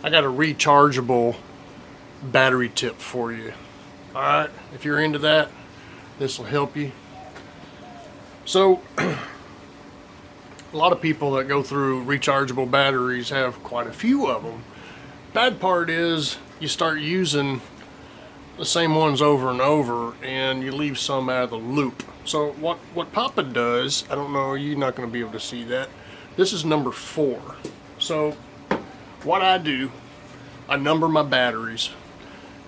I got a rechargeable battery tip for you. All right, if you're into that, this will help you. So a lot of people that go through rechargeable batteries have quite a few of them. Bad part is you start using the same ones over and over and you leave some out of the loop. So what Papa does, I don't know, you're not going to be able to see that. This is number 4. So what I do, I number my batteries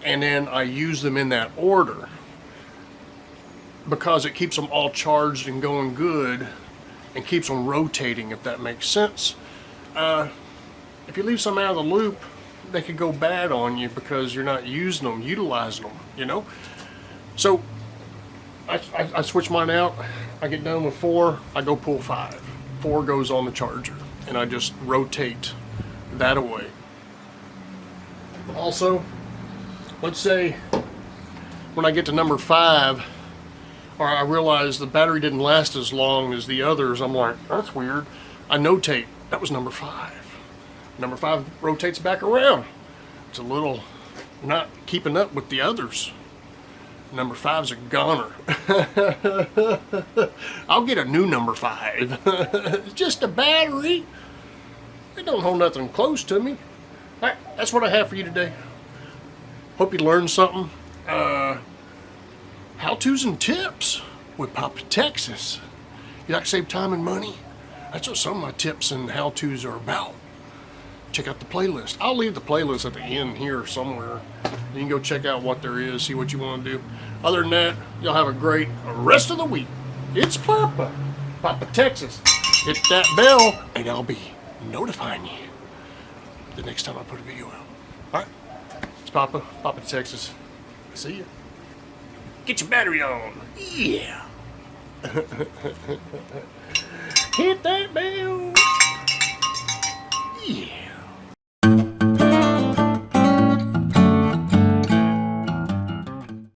and then I use them in that order because it keeps them all charged and going good and keeps them rotating, if that makes sense. If you leave some out of the loop, they could go bad on you because you're not using them, utilizing them, you know? So I switch mine out. I get done with 4, I go pull 5. 4 goes on the charger and I just rotate that away. Also, let's say when I get to number 5, or I realize the battery didn't last as long as the others, I'm like, that's weird. I notate, that was number 5. Number 5 rotates back around. It's a little not keeping up with the others. Number 5's a goner. I'll get a new number 5. It's just a battery. It don't hold nothing close to me. All right, that's what I have for you today. Hope you learned something. How-tos and tips with Papa Texas. You like to save time and money? That's what some of my tips and how-tos are about. Check out the playlist. I'll leave the playlist at the end here somewhere. You can go check out what there is, see what you want to do. Other than that, y'all have a great rest of the week. It's Papa Texas. Hit that bell and I'll be notifying you the next time I put a video out. All right, it's Papa Texas. See ya. Get your battery on. Yeah. Hit that bell. Yeah.